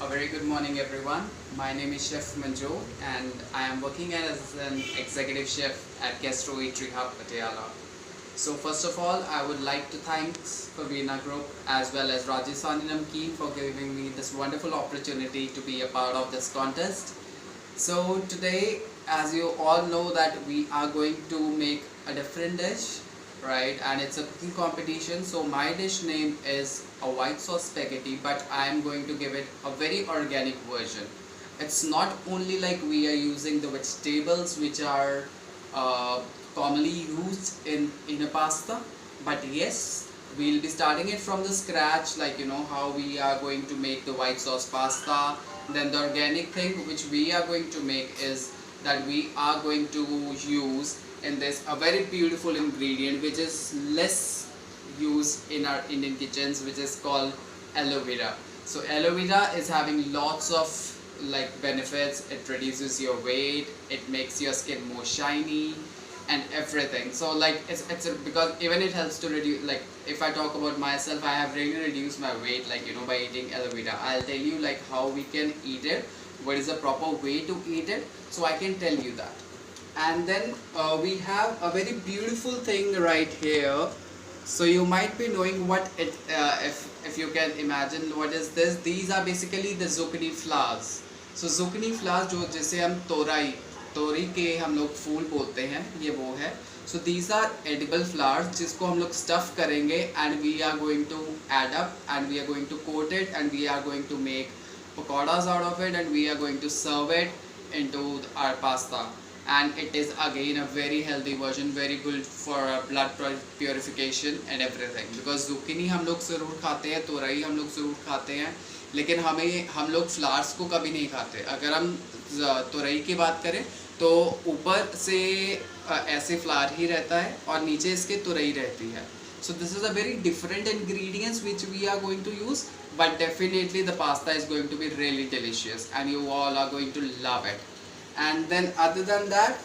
A very good morning, everyone. My name is Chef Manjo, and I am working as an executive chef at Gastro Eatery Hub, Patiala. So, first of all, I would like to thank Pavina Group as well as Rajasthani Namkeen for giving me this wonderful opportunity to be a part of this contest. So today, as you all know, that we are going to make a different dish, right? And it's a cooking competition. So my dish name is a white sauce spaghetti, but I am going to give it a very organic version. It's not only like we are using the vegetables which are uh, commonly used in a pasta, but yes, we'll be starting it from the scratch, like how we are going to make the white sauce pasta. Then the organic thing which we are going to make is that we are going to use in this a very beautiful ingredient which is less used in our Indian kitchens, which is called aloe vera. So aloe vera is having lots of like benefits. It reduces your weight, it makes your skin more shiny and everything. So like because even it helps to reduce, like if I talk about myself, I have really reduced my weight, like by eating aloe vera. I'll tell you like how we can eat it, what is the proper way to eat it, so I can tell you that. And then we have a very beautiful thing right here. So you might be knowing what it if you can imagine what is this. These are basically the zucchini flowers. So zucchini flowers जो जैसे हम तोरी के हम लोग फूल बोलते हैं, ये वो है. So these are edible flowers जिसको हम लोग stuff करेंगे and we are going to add up and we are going to coat it and we are going to make pakoras out of it and we are going to serve it into our pasta. And it is again a very healthy version, very good for blood purification and everything. Because zucchini हम लोग ज़रूर खाते हैं, तोरई हम लोग ज़रूर खाते हैं, लेकिन हम लोग फ्लावर्स को कभी नहीं खाते. अगर हम तोरई की बात करें तो ऊपर से ऐसे फ्लावर ही रहता है और नीचे इसके तोरई रहती है. So this is a very different ingredients which we are going to use, but definitely the pasta is going to be really delicious and you all are going to love it. And then other than that,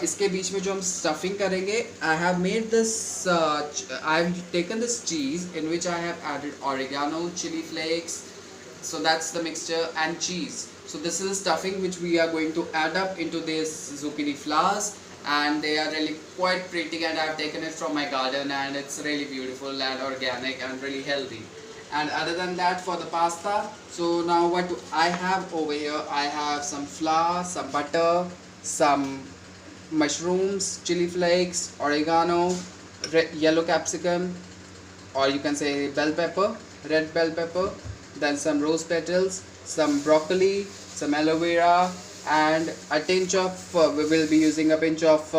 इसके बीच में जो हम stuffing करेंगे, I have made this, I have taken this cheese in which I have added oregano, chili flakes, so that's the mixture, and cheese. So this is the stuffing which we are going to add up into this zucchini flowers, and they are really quite pretty, and I have taken it from my garden and it's really beautiful and organic and really healthy. And other than that, for the pasta, so now what I have over here, I have some flour, some butter, some mushrooms, chili flakes, oregano, yellow capsicum, or you can say bell pepper, red bell pepper, then some rose petals, some broccoli, some aloe vera, and a pinch of we will be using a pinch of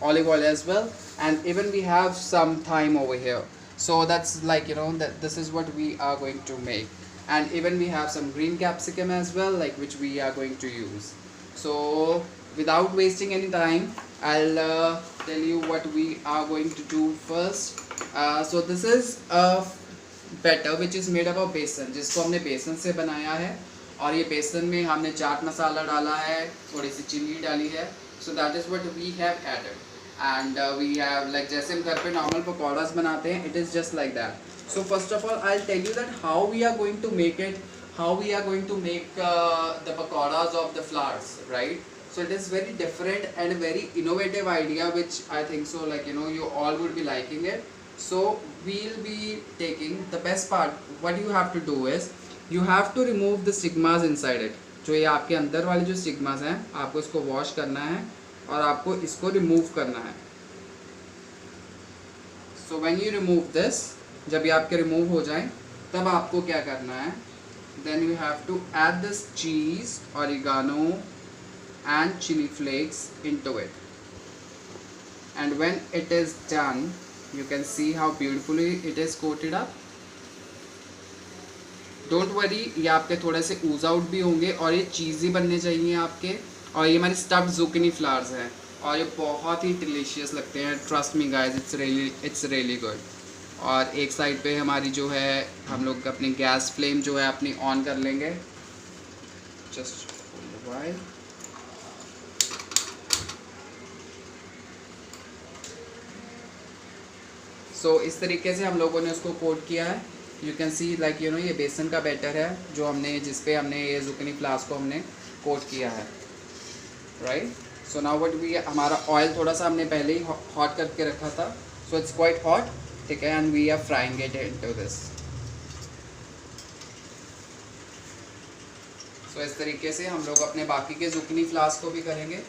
olive oil as well, and even we have some thyme over here. So that's like that this is what we are going to make. And even we have some green capsicum as well, like which we are going to use. So without wasting any time, I'll tell you what we are going to do first. So this is a batter which is made up of besan, जिसको हमने बेसन से बनाया है, और ये बेसन में हमने चाट मसाला डाला है, थोड़ी सी चिली डाली है. So that is what we have added. And we have like जैसे हम घर पे normal पकौड़ास बनाते हैं, it is just like that. So first of all, I'll tell you that how we are going to make it, how we are going to make the pakoras of the flowers, right? So it is very different and a very innovative idea, which I think so like you all would be liking it. So we'll be taking the best part. What you have to do is you have to remove the stigmas inside it. जो ये आपके अंदर वाले जो stigmas हैं, आपको इसको wash करना है और आपको इसको रिमूव करना है. So when you remove this, जब ये आपके रिमूव हो जाए तब आपको क्या करना है, then you have to add this cheese, oregano and chili flakes into it. And when it is done, you can see how beautifully it is coated up. Don't worry, ये आपके थोड़े से ooze out भी होंगे और ये चीज़ी बनने चाहिए आपके. और ये हमारे स्टफ्ड zucchini फ्लावर्स हैं और ये बहुत ही डिलीशियस लगते हैं. Trust me guys, it's really good. और एक साइड पे हमारी जो है, हम लोग अपनी गैस फ्लेम जो है अपनी ऑन कर लेंगे. Just while. सो इस तरीके से हम लोगों ने उसको कोट किया है. You can C like you no ये बेसन का बैटर है जो हमने जिस पे हमने ये जुकनी फ्लास को हमने कोट किया है, right. So now what we, हमारा ऑयल थोड़ा सा हमने पहले ही हॉट करके रखा था, सो इट्स क्वाइट हॉट, ठीक है, and we are frying it into this. So इस तरीके से हम लोग अपने बाकी के जुकनी फ्लास को भी करेंगे।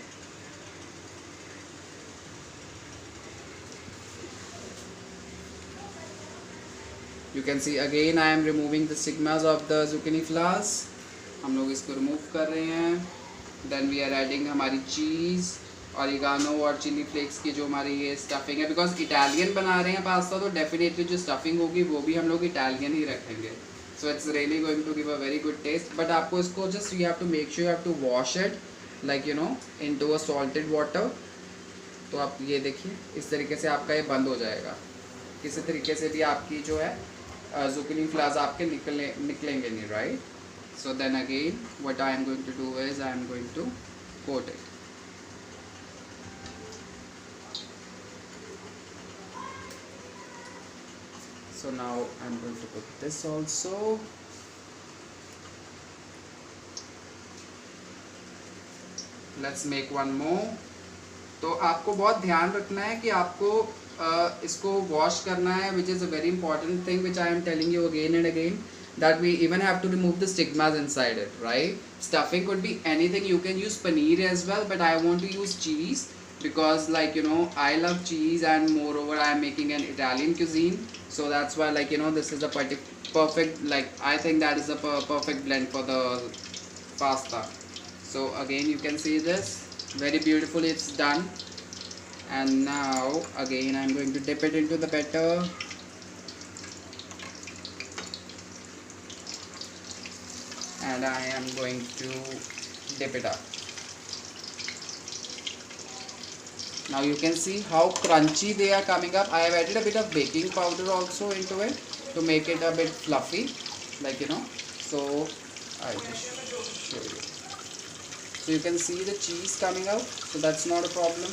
You can see again I am removing the stigmas of the zucchini flowers. हम लोग इसको रिमूव कर रहे हैं। देन वी आर एडिंग हमारी चीज़, ऑरिगानो और चिली फ्लेक्स की जो हमारी ये स्टफिंग है, बिकॉज इटालियन बना रहे हैं पास्ता तो डेफिनेटली जो स्टफिंग होगी वो भी हम लोग इटालियन ही रखेंगे। So it's really going to give a very good taste. But आपको इसको just you have to make sure you have to wash it like you know into a salted water. तो आप ये देखिए इस तरीके से आपका ये बंद हो जाएगा। किसी तरीके से भी आपकी जो है जुकनी फ्लास आपके निकलेंगे नहीं, right. So then again what I am going to do is I am going to coat it. So now I'm going to put this also. Let's make one more. तो आपको बहुत ध्यान रखना है कि आपको इसको वॉश करना है, which is a very important thing which I am telling you again and again, that we even have to remove the stigmas inside it, right? Stuffing could be anything. You can use paneer as well, but I want to use cheese because like you know I love cheese, and moreover I am making an Italian cuisine, so that's why like you know this is a perfect, like I think that is a perfect blend for the pasta. So again you can see this very beautifully, it's done. And now again I'm going to dip it into the batter. And I am going to dip it up. Now you can see how crunchy they are coming up. I have added a bit of baking powder also into it to make it a bit fluffy, like you know. So I'll just show you. So you can see the cheese coming out, so that's not a problem.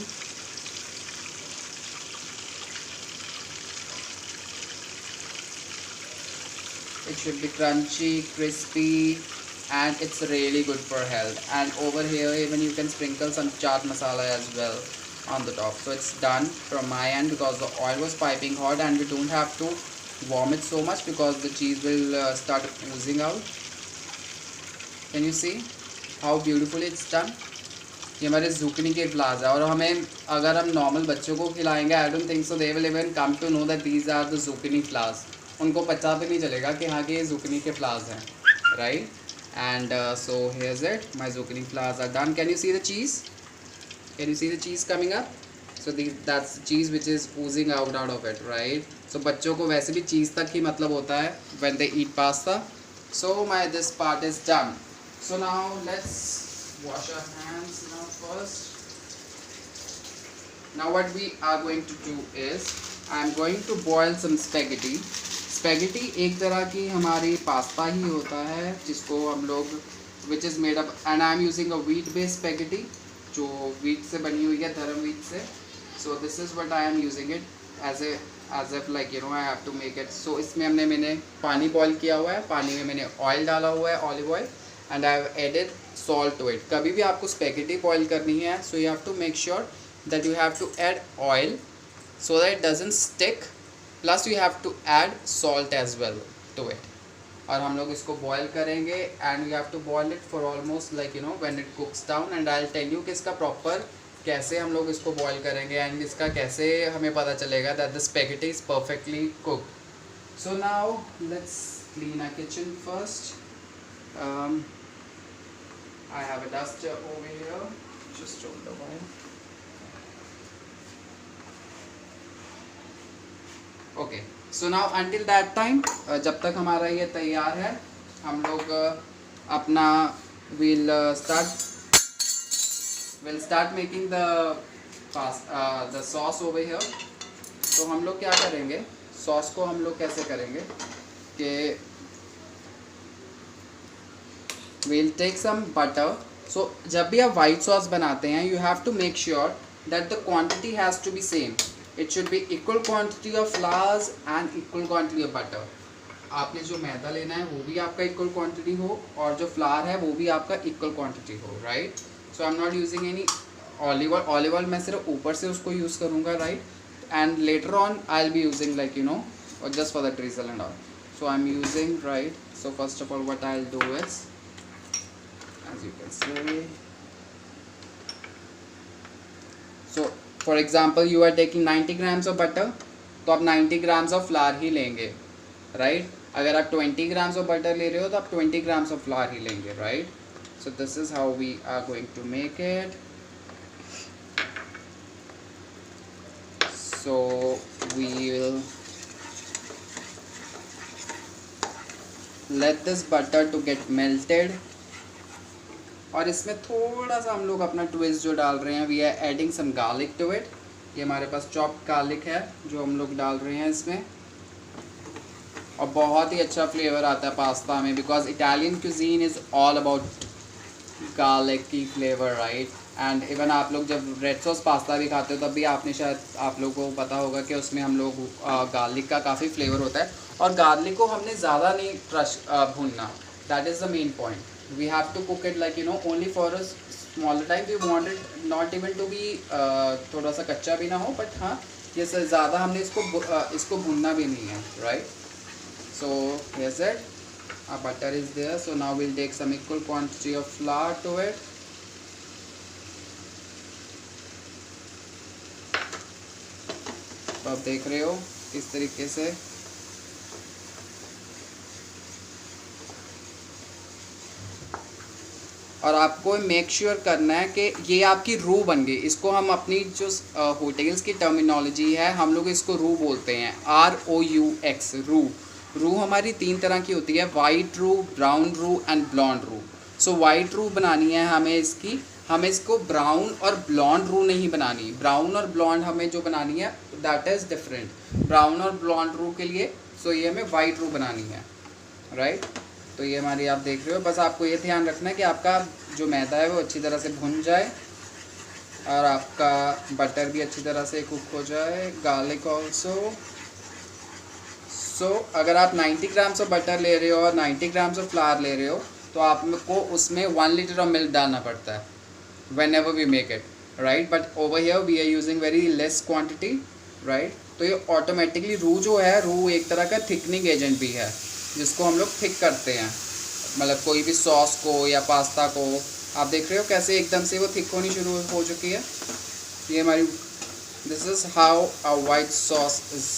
It should be crunchy, crispy, and it's really good for health. And over here even you can sprinkle some chaat masala as well on the top. So it's done from my end because the oil was piping hot, and we don't have to warm it so much because the cheese will start oozing out. Can you see how beautifully it's done? ये हमारे जुकनी के फ्लास है, और हमें अगर हम normal बच्चों को खिलाएंगे I don't think so they will even come to know that these are the zucchini flowers. उनको पता भी नहीं चलेगा कि हाँ कि ये जुकनी के फ्लास हैं, right. And so here's it, my zucchini flowers are done. Can you see the cheese? Can you see the cheese coming up? So that's cheese which is oozing out of it, right. So बच्चों को वैसे भी चीज़ तक ही मतलब होता है when they eat pasta. So my this part is done. So now let's wash our hands now first. Now what we are going to do is I am going to boil some spaghetti. Spaghetti एक तरह की हमारी pasta ही होता है जिसको हम लोग which is made up, and I am using a wheat based spaghetti जो wheat से बनी हुई है, धर्म wheat से. So this is what I am using it as if like you know I have to make it. So इसमें मैंने पानी बॉईल किया हुआ है, पानी में मैंने ऑयल डाला हुआ है, olive oil, and I have added salt to it. कभी भी आपको स्पेगेटी बॉईल करनी है so you have to make sure that you have to add oil so that it doesn't stick, plus you have to add salt as well to it. और हम लोग इसको boil करेंगे and you have to boil it for almost like you know when it cooks down, and I'll tell you कि इसका proper कैसे हम लोग इसको बॉईल करेंगे and इसका कैसे हमें पता चलेगा that the spaghetti is perfectly cooked. So now let's clean our kitchen first. I have a duster over here, just hold the wire. Okay, so now until that time, जब तक हमारा ये तैयार है हम लोग अपना we'll start making the sauce over here. तो हम लोग क्या करेंगे, सॉस को हम लोग कैसे करेंगे कि we'll take some butter. So जब भी आप white sauce बनाते हैं you have to make sure that the quantity has to be same. It should be equal quantity of flours and equal quantity of butter. आपने जो मैदा लेना है वो भी आपका इक्वल क्वांटिटी हो और जो फ्लावर है वो भी आपका इक्वल क्वांटिटी हो, right. So I am not using any olive oil. Olive oil मैं सिर्फ ऊपर से उसको यूज़ करूँगा, right, and later on I will be using like you know just for the drizzle and all. So I'm using, right, so first of all what I'll do is, as you can see, so for example you are taking 90 grams of butter, तो आप 90 grams of flour ही लेंगे, right. अगर आप 20 grams of butter ले रहे हो तो आप 20 grams of flour ही लेंगे, right. So this is how we are going to make it. So we will let this butter to get melted. और इसमें थोड़ा सा हम लोग अपना ट्विस्ट जो डाल रहे हैं, we are adding some garlic to it. ये हमारे पास चॉप्ड गार्लिक है जो हम लोग डाल रहे हैं इसमें, और बहुत ही अच्छा फ्लेवर आता है पास्ता में, because Italian cuisine is all about garlic की फ्लेवर, राइट। एंड इवन आप लोग जब रेड सॉस पास्ता भी खाते हो तब भी आपने शायद आप लोगों को पता होगा कि उसमें हम लोग गार्लिक का काफ़ी फ्लेवर होता है, और गार्लिक को हमने ज़्यादा नहीं क्रश भूनना, that is the main point. We have to cook it like you know only for a smaller time. We want it not even to be थोड़ा सा कच्चा भी ना हो, बट हाँ ये ज़्यादा हमने इसको भूनना भी नहीं है, right. So here's it, our butter is there, so now we'll take some equal quantity of flour to it. तो आप देख रहे हो इस तरीके से, और आपको मेक श्योर करना है कि ये आपकी रू बन गई। इसको हम अपनी जो होटल्स की टर्मिनोलॉजी है हम लोग इसको रू बोलते हैं, ROUX, रू। रू हमारी 3 तरह की होती है, वाइट रू, ब्राउन रू एंड ब्लॉन्ड रू। सो वाइट रू बनानी है हमें इसको ब्राउन और ब्लॉन्ड रू नहीं बनानी। ब्राउन और ब्लॉन्ड हमें जो बनानी है दैट इज़ डिफरेंट। ब्राउन और ब्लॉन्ड रू के लिए ये हमें वाइट रू बनानी है, राइट। तो ये हमारी आप देख रहे हो, बस आपको ये ध्यान रखना है कि आपका जो मैदा है वो अच्छी तरह से भुन जाए और आपका बटर भी अच्छी तरह से कुक हो जाए, गार्लिक ऑल्सो। सो अगर आप 90 ग्राम्स ऑफ बटर ले रहे हो और 90 ग्राम्स ऑफ फ्लावर ले रहे हो तो आपको उसमें 1 लीटर ऑफ मिल्क डालना पड़ता है whenever we make it, right. But over here we are using very less quantity, right. तो ये ऑटोमेटिकली रू जो है, रू एक तरह का थिकनिंग एजेंट भी है जिसको हम लोग थिक करते हैं, मतलब कोई भी सॉस को या पास्ता को। आप देख रहे हो कैसे एकदम से वो थिक होनी शुरू हो चुकी है। ये हमारी, this is how a white sauce is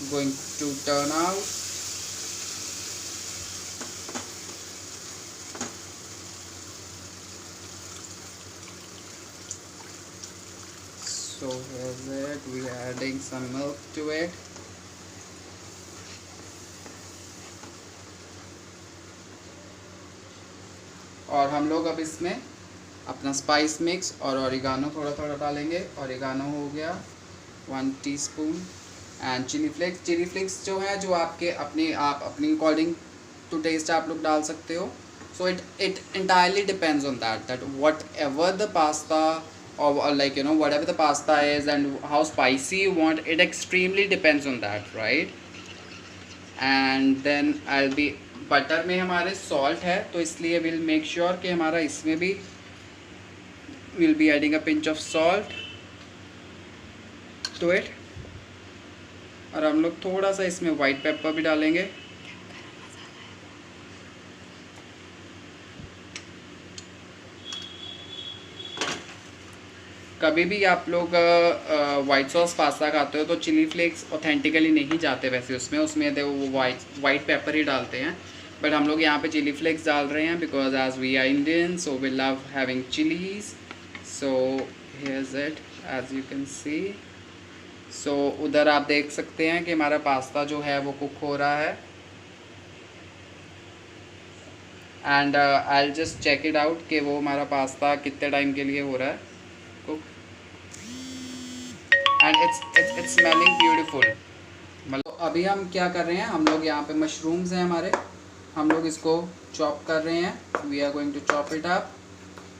going to turn out. So here's it, we are adding some milk to it. और हम लोग अब इसमें अपना स्पाइस मिक्स और ओरिगानो थोड़ा थोड़ा डालेंगे। ओरिगानो हो गया 1 टीस्पून, एंड चिली फ्लेक्स जो है जो आपके अपनी अकॉर्डिंग टू टेस्ट आप लोग डाल सकते हो। So it entirely depends on that whatever the pasta or like you know whatever the pasta is and how spicy you want, it extremely depends on that, right। and then I'll be butter में हमारे salt है तो इसलिए will make sure कि हमारा इसमें भी will be adding a pinch of salt to it, और हम लोग थोड़ा सा इसमें वाइट पेपर भी डालेंगे। कभी भी आप लोग वाइट सॉस पास्ता खाते हो तो चिली फ्लेक्स ऑथेंटिकली नहीं जाते वैसे उसमें वो वाइट पेपर ही डालते हैं, बट हम लोग यहाँ पे चिली फ्लेक्स डाल रहे हैं because as we are Indian so we love having chillies. So here's it, as you can see. So उधर आप देख सकते हैं कि हमारा पास्ता जो है वो कुक हो रहा है, and I will just check it out कि वो हमारा पास्ता कितने टाइम के लिए हो रहा है cook, and it's smelling beautiful. मतलब अभी हम क्या कर रहे हैं, हम लोग यहाँ पे मशरूम्स हैं हमारे, हम लोग इसको चॉप कर रहे हैं। We are going to chop it up.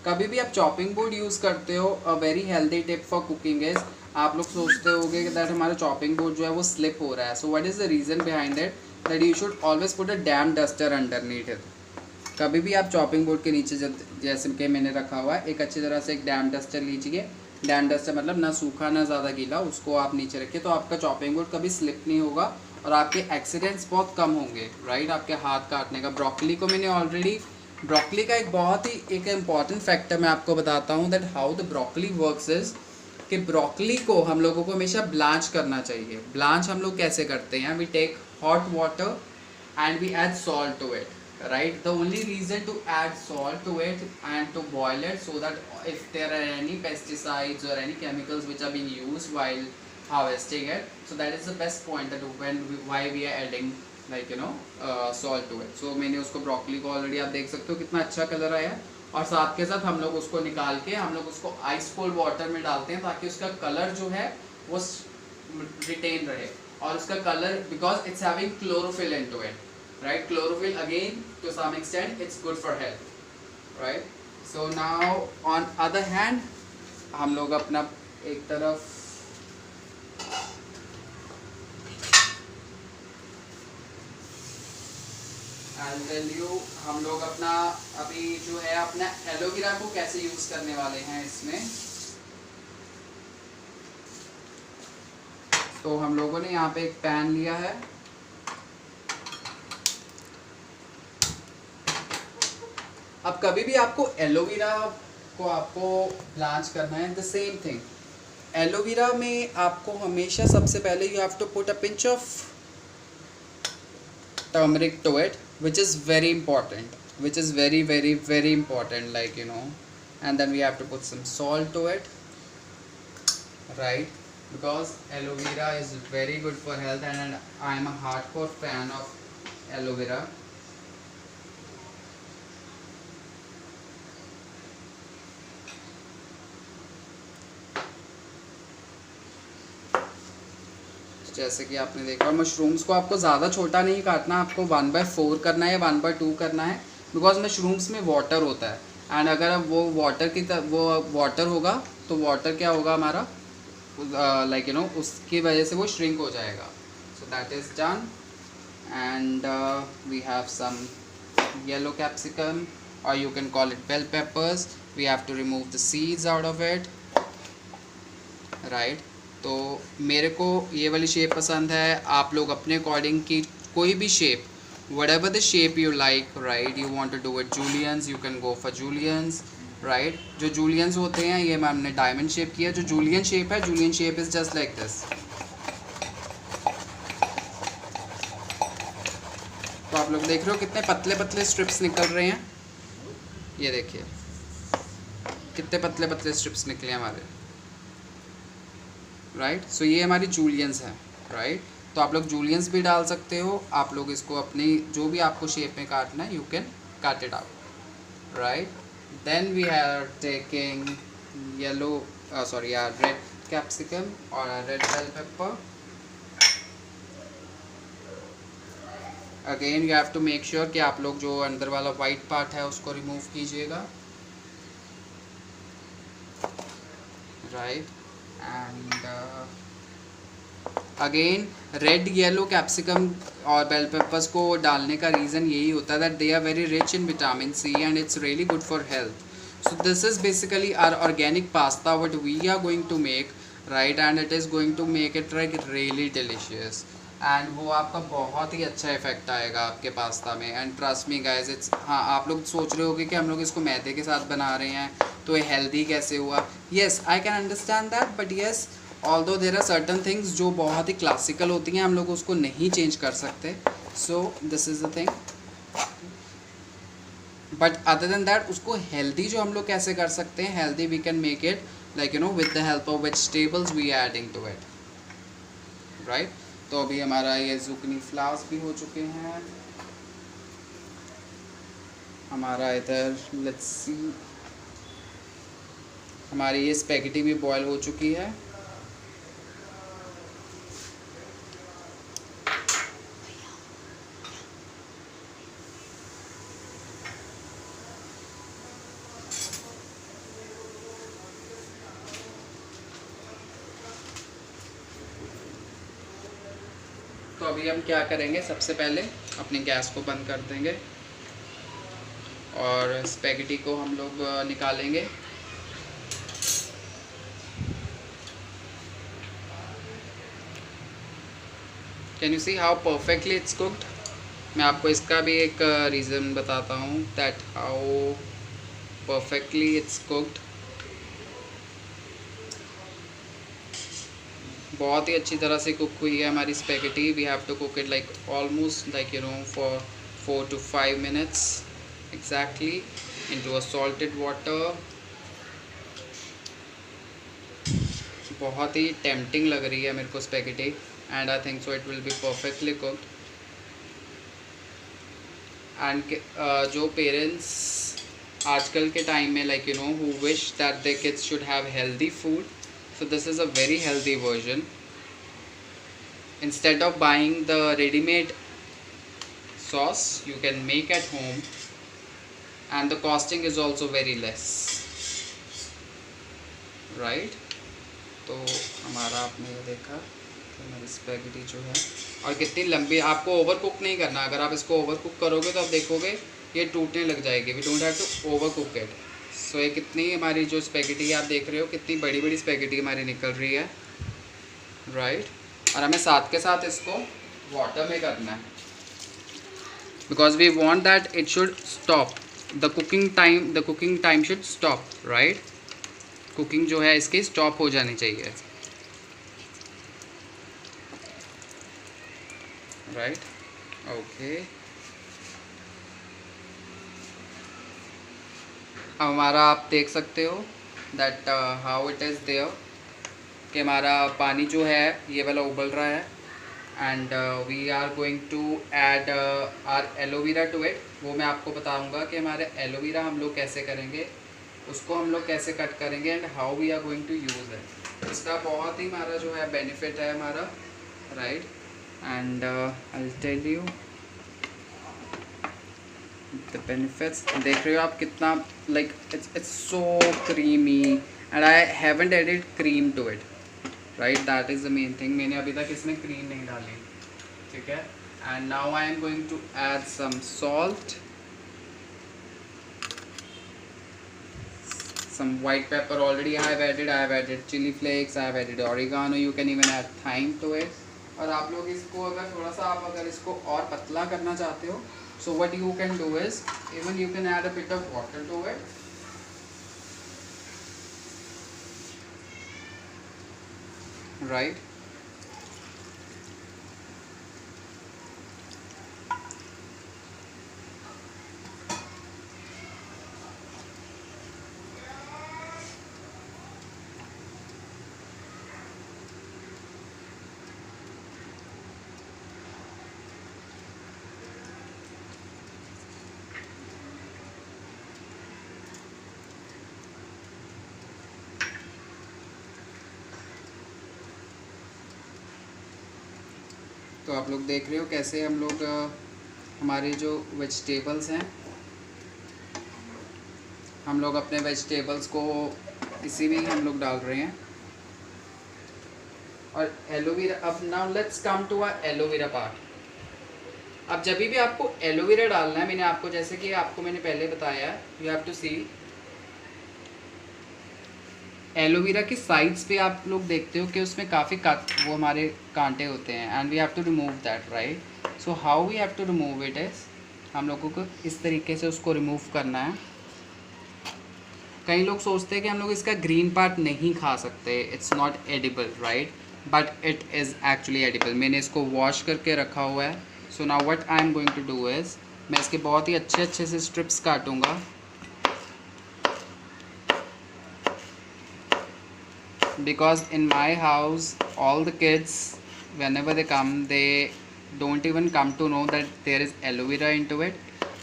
कभी भी आप चॉपिंग बोर्ड यूज़ करते हो, a very healthy tip for cooking is, आप लोग सोचते होंगे कि दैट हमारा चॉपिंग बोर्ड जो है वो स्लिप हो रहा है। So what is the reason behind it, that you should always put a dam duster underneath it. कभी भी आप चॉपिंग बोर्ड के नीचे जैसे कि मैंने रखा हुआ है, एक अच्छी तरह से एक डैम डस्टर लीजिए। डैम डस्टर मतलब ना सूखा ना ज़्यादा गीला, उसको आप नीचे रखिए तो आपका चॉपिंग बोर्ड कभी स्लिप नहीं होगा और आपके एक्सीडेंट्स बहुत कम होंगे, राइट। आपके हाथ काटने का, ब्रोकली को मैंने ऑलरेडी, ब्रोकली का एक बहुत ही एक इम्पॉर्टेंट फैक्टर मैं आपको बताता हूँ that how the broccoli works is कि ब्रोकली को हम लोगों को हमेशा ब्लांच करना चाहिए। ब्लांच हम लोग कैसे करते हैं, we take hot water and we add salt to it, right? The only reason to add salt to it and to boil it so that if there are any pesticides or any chemicals which are being used while harvesting it, so that is the best point that why we are adding like salt to it. So मैंने उसको broccoli को already आप देख सकते हो कितना अच्छा colour आया है, और साथ के साथ हम लोग उसको निकाल के हम लोग उसको आइस कोल्ड वाटर में डालते हैं ताकि उसका कलर जो है वो रिटेन रहे। और उसका colour because it's having chlorophyll into it, right. Chlorophyll again to some extent it's good for health, right. So now on other hand हम लोग अपना एक तरफ I'll tell you हम लोग अपना अभी जो है अपना एलोवेरा को कैसे यूज करने वाले हैं इसमें। तो हम लोगों ने यहाँ पे एक पैन लिया है, अब कभी भी आपको एलोवेरा को आपको ब्लांच करना है, द सेम थिंग एलोवेरा में आपको हमेशा सबसे पहले you have to put a pinch of turmeric to it, which is very important, which is very very very important, like and then we have to put some salt to it, right, because aloe vera is very good for health and I am a hardcore fan of aloe vera. जैसे कि आपने देखा, mushrooms को आपको ज़्यादा छोटा नहीं काटना, आपको 1/4 करना है या 1/2 करना है, बिकॉज मशरूम्स में वाटर होता है एंड अगर वो वाटर की वो वाटर होगा तो वाटर क्या होगा हमारा like उसकी वजह से वो श्रिंक हो जाएगा। So that is done and we have some yellow capsicum और you can call it bell peppers. We have to remove the seeds out of it, right. तो मेरे को ये वाली शेप पसंद है, आप लोग अपने अकॉर्डिंग की कोई भी shape, whatever the shape you like, right, you want to do it julians, you can go for julians, right। जो julians होते हैं ये हमने डायमंड शेप किया, जो julian शेप है, julian shape is just like this। तो आप लोग देख रहे हो कितने पतले पतले स्ट्रिप्स निकल रहे हैं, ये देखिए कितने पतले पतले स्ट्रिप्स निकले हमारे, राइट। सो ये हमारी जूलियंस हैं, राइट। तो आप लोग जूलियंस भी डाल सकते हो, आप लोग इसको अपनी जो भी आपको शेप में काटना है you can cut it out, right. Then we are taking yellow red capsicum और red bell pepper. Again you have to make sure कि आप लोग जो अंदर वाला वाइट पार्ट है उसको रिमूव कीजिएगा, right. And again red yellow capsicum और बेल पेपर्स को डालने का रीज़न यही होता है that they are very rich in vitamin C and it's really good for health. So this is basically our organic pasta what we are going to make, right, and it is going to make it like really delicious and वो आपका बहुत ही अच्छा effect आएगा आपके pasta में। And trust me guys it's, हाँ आप लोग सोच रहे होगे कि हम लोग इसको मैदे के साथ बना रहे हैं तो ये हेल्दी कैसे हुआ। Yes I can understand that, but yes although there are certain things जो बहुत ही क्लासिकल होती हैं, हम लोग उसको नहीं चेंज कर सकते। So this is the thing, but other than that उसको हेल्दी जो हम लोग कैसे कर सकते हैं, healthy we can make it like with the help of vegetables we are adding to it, right. तो अभी हमारा ये जुकनी फ्लावर्स भी हो चुके हैं, हमारा इधर लेट्स सी हमारी ये स्पैगेटी भी बॉयल हो चुकी है। तो अभी हम क्या करेंगे, सबसे पहले अपनी गैस को बंद कर देंगे और स्पैगेटी को हम लोग निकालेंगे। Can you see how perfectly it's cooked. मैं आपको इसका भी एक रीज़न बताता हूँ that how perfectly it's cooked. बहुत ही अच्छी तरह से कुक हुई है हमारी spaghetti. We have to cook it like almost like for 4 to 5 minutes exactly into a salted water। बहुत ही टेम्पटिंग लग रही है मेरे को spaghetti and I think so it will be perfectly cooked. And जो पेरेंट्स आजकल के टाइम में like who wish that their kids should have healthy food, so this is a very healthy version. Instead of buying the ready-made sauce, you can make at home and the costing is also very less, right? तो हमारा आपने ये देखा कि हमारी spaghetti जो है, और कितनी लंबी, आपको ओवर कुक नहीं करना। अगर आप इसको ओवर कुक करोगे तो आप देखोगे ये टूटने लग जाएगी। We don't have to over cook it. So ये कितनी हमारी जो स्पैगेटी है आप देख रहे हो, कितनी बड़ी बड़ी स्पैगेटी हमारी निकल रही है, राइट। और हमें साथ के साथ इसको वाटर में करना है because we want that it should stop the cooking time should stop, right. Cooking जो है इसकी स्टॉप हो जानी चाहिए, राइट। ओके, अब हमारा आप देख सकते हो that how it is there कि हमारा पानी जो है ये वाला उबल रहा है and we are going to add our aloe vera to it. वो मैं आपको बताऊंगा कि हमारे एलोवेरा हम लोग कैसे करेंगे, उसको हम लोग कैसे कट करेंगे and how we are going to use it. इसका बहुत ही हमारा जो है बेनिफिट है हमारा, right. And I will tell you the benefits। देख रहे हो आप कितना like it's so creamy and I haven't added cream to it, right? That is the main thing। मैंने अभी तक इसमें क्रीम नहीं डाली, ठीक है। and now I am going to add some salt, some white pepper already I have added chili flakes, I have added oregano, you can even add thyme to it। और आप लोग इसको अगर थोड़ा सा आप अगर इसको और पतला करना चाहते हो, so what you can do is even you can add a bit of water to it, right। तो आप लोग देख रहे हो कैसे हम लोग हमारे जो वेजिटेबल्स हैं, हम लोग अपने वेजिटेबल्स को इसी में ही हम लोग डाल रहे हैं। और एलोवेरा, अब now let's come to a aloe vera part. अब जब भी आपको एलोवेरा डालना है, मैंने आपको जैसे कि आपको मैंने पहले बताया, you have to see aloe vera की साइड्स पे आप लोग देखते हो कि उसमें काफ़ी वो हमारे कांटे होते हैं and we have to remove that, right. So how we have to remove it is, हम लोगों को इस तरीके से उसको रिमूव करना है। कई लोग सोचते हैं कि हम लोग इसका ग्रीन पार्ट नहीं खा सकते, it's not edible, right, but it is actually edible. मैंने इसको वॉश करके रखा हुआ है। So now what I am going to do is, मैं इसके बहुत ही अच्छे से स्ट्रिप्स काटूँगा। Because in my house all the kids whenever they come they don't even come to know that there is aloe vera into it।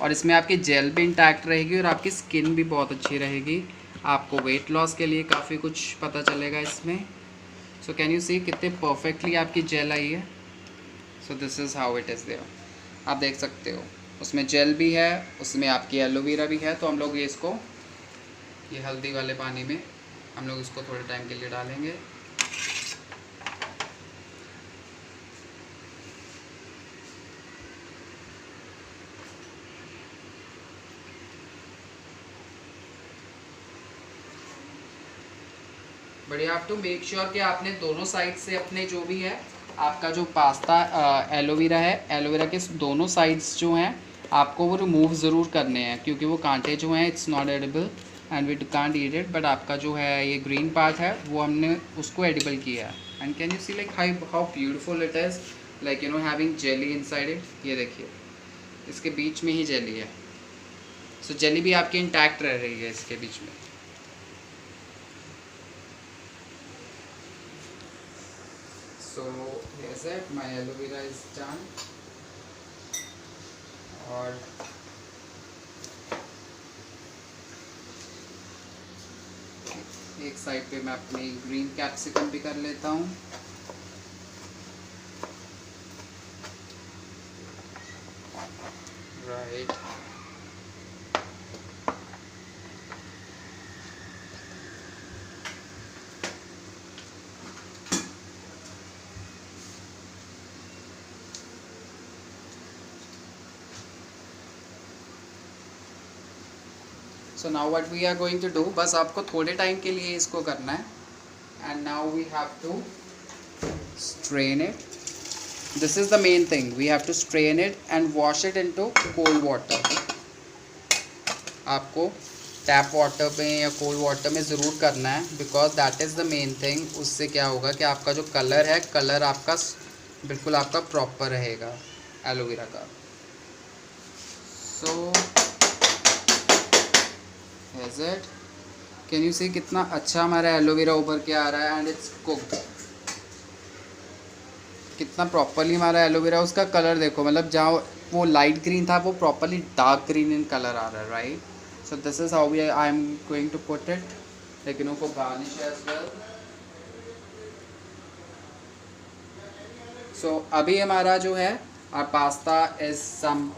और इसमें आपकी जेल भी इंटैक्ट रहेगी और आपकी स्किन भी बहुत अच्छी रहेगी, आपको वेट लॉस के लिए काफ़ी कुछ पता चलेगा इसमें। सो कैन यू सी कितने परफेक्टली आपकी जेल आई है। So this is how it is there, आप देख सकते हो उसमें जेल भी है, उसमें आपकी एलोवेरा वेरा भी है। तो हम लोग ये हल्दी वाले पानी में हम लोग इसको थोड़े टाइम के लिए डालेंगे। But you have to make sure कि आपने दोनों साइड से अपने जो भी है आपका जो पास्ता एलोवेरा है, एलोवेरा के दोनों साइड्स जो हैं आपको वो रिमूव ज़रूर करने हैं, क्योंकि वो कांटे जो हैं it's not edible and we can't eat it. But आपका जो है ये ग्रीन पार्ट है वो हमने उसको एडिबल किया है। And can you see like how beautiful it is, like you know having jelly inside it. ये देखिए इसके बीच में ही जेली है, सो जेली भी आपकी इंटैक्ट रह रही है इसके बीच में। So here's it, my aloe vera is done। और एक साइड पे मैं अपनी ग्रीन कैप्सिकम भी कर लेता हूँ। Right, so now what we are going to do, बस आपको थोड़े टाइम के लिए इसको करना है। And now we have to strain it, this is the main thing, we have to strain it and wash it into cold water. आपको tap water में या कोल्ड वाटर में ज़रूर करना है, because that is the main thing. उससे क्या होगा कि आपका जो कलर है, कलर आपका बिल्कुल आपका प्रॉपर रहेगा एलोवेरा का। So is it, can you see कितना अच्छा हमारा एलोवेरा उभर के आ रहा है एंड इट्स कुक्ड। कितना प्रॉपरली हमारा एलोवेरा, उसका कलर देखो, मतलब जहाँ वो लाइट ग्रीन था वो properly dark green in colour आ रहा है, right. So this is how I am going to put it, लेकिन उनको गार्निश एज वेल। सो अभी हमारा जो है our pasta is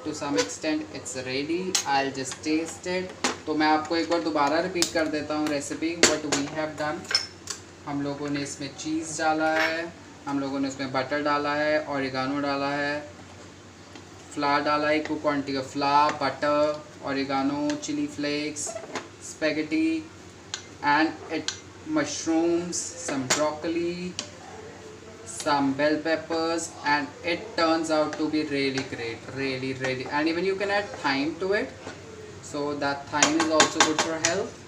to some extent it's ready, I'll just taste it। तो मैं आपको एक बार दोबारा रिपीट कर देता हूँ recipe, what we have done. हम लोगों ने इसमें चीज़ डाला है, हम लोगों ने इसमें बटर डाला है, ऑरिगानो डाला है, फ्लावर डाला है, equal quantity of flour, butter, oregano, chili flakes, spaghetti and it mushrooms, some broccoli, some bell peppers, and it turns out to be really great, really, and even you can add thyme to it, so that thyme is also good for health।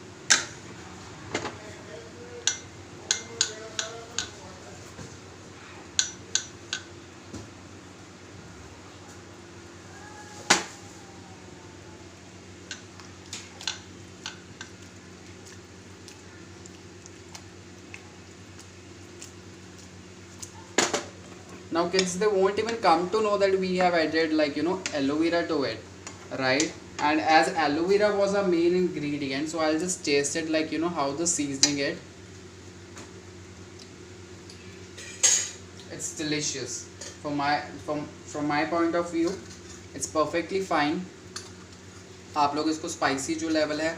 Now kids, they won't even come to know that we have added like you know aloe vera to it, right? And as aloe vera was a main ingredient, so I'll just taste it, like you know how the seasoning it, it's delicious from my point of view, it's perfectly fine। आप लोग इसको spicy जो level है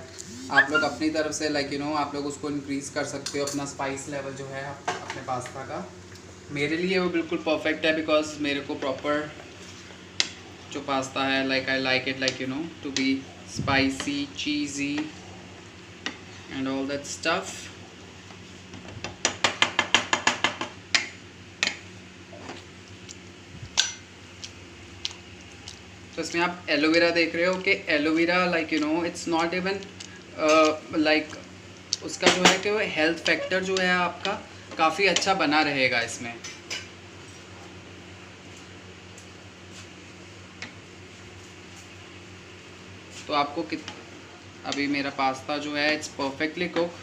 आप लोग अपनी तरफ से लाइक यू नो आप लोग उसको इंक्रीज़ कर सकते हो, अपना स्पाइस लेवल जो है अपने पास्ता का। मेरे लिए वो बिल्कुल परफेक्ट है, बिकॉज मेरे को प्रॉपर जो पास्ता है like I like it like you know to be spicy, cheesy and all that stuff. तो इसमें आप एलोवेरा देख रहे हो कि aloe vera like you know it's not even like उसका जो है कि वो हेल्थ फैक्टर जो है आपका काफ़ी अच्छा बना रहेगा इसमें। तो आपको अभी मेरा पास्ता जो है it's perfectly cook.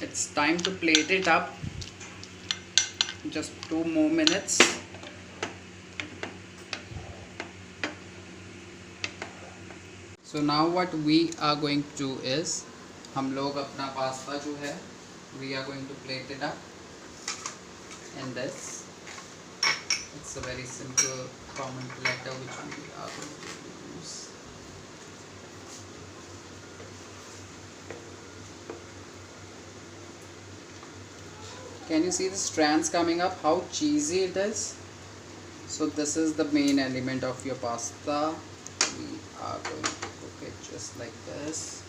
It's time to plate it up, just 2 more minutes। So now what we are going to do is हम लोग अपना पास्ता जो है we are going to plate it up in this, it's a very simple common platter which we are going to use। Can you see the strands coming up, how cheesy it is? So this is the main element of your pasta. We are going to cook it just like this.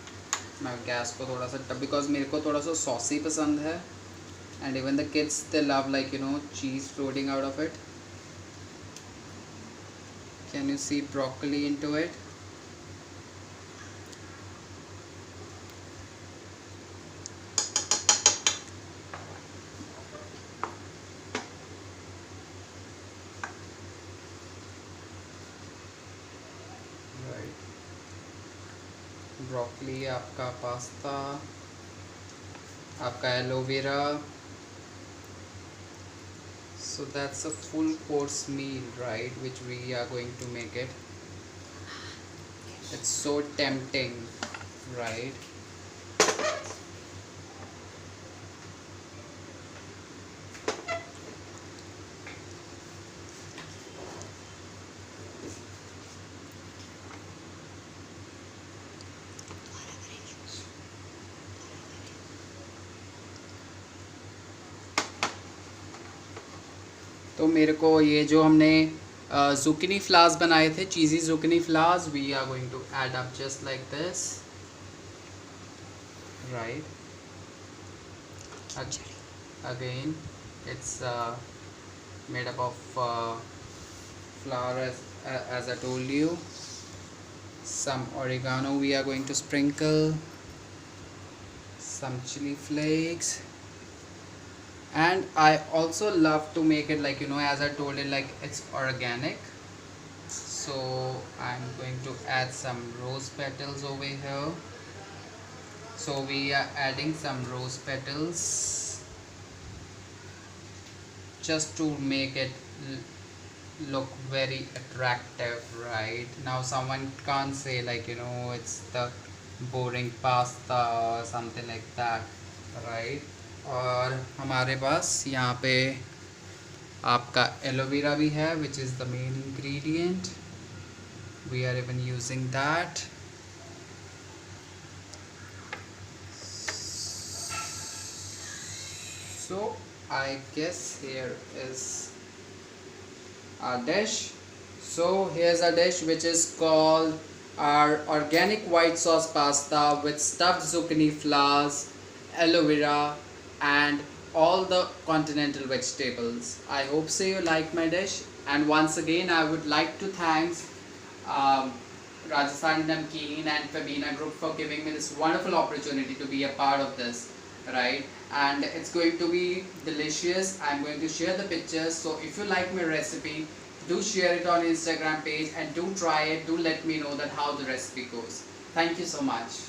मैं gas को थोड़ा सा because मेरे को थोड़ा सा saucy पसंद है, and even the kids, they love, like, you know, cheese floating out of it. Can you see broccoli into it? Right. Broccoli, आपका pasta, आपका aloe vera. So that's a full course meal, right, which we are going to make it. It's so tempting, right? तो मेरे को ये जो हमने zucchini flowers बनाए थे, cheesy zucchini flowers, we are going to add up just like this, right? Again, it's made up of flour, as I told you. Some oregano we are going to sprinkle, some chili flakes, and I also love to make it, like, you know, as I told it, like, it's organic. So I'm going to add some rose petals over here. So we are adding some rose petals just to make it look very attractive, right? Now someone can't say, like, you know, it's the boring pasta or something like that, right? और हमारे पास यहाँ पे आपका aloe vera भी है, which is the main ingredient. We are even using that. So I guess here is our dish. So here's our dish, which is called our organic white sauce pasta with stuffed zucchini flowers, aloe vera, and all the continental vegetables. I hope so you like my dish, and once again I would like to thank Rajasthan Namkeen and Fabina Group for giving me this wonderful opportunity to be a part of this, right? And it's going to be delicious. I'm going to share the pictures, so if you like my recipe, do share it on Instagram page and do try it. Do let me know that how the recipe goes. Thank you so much.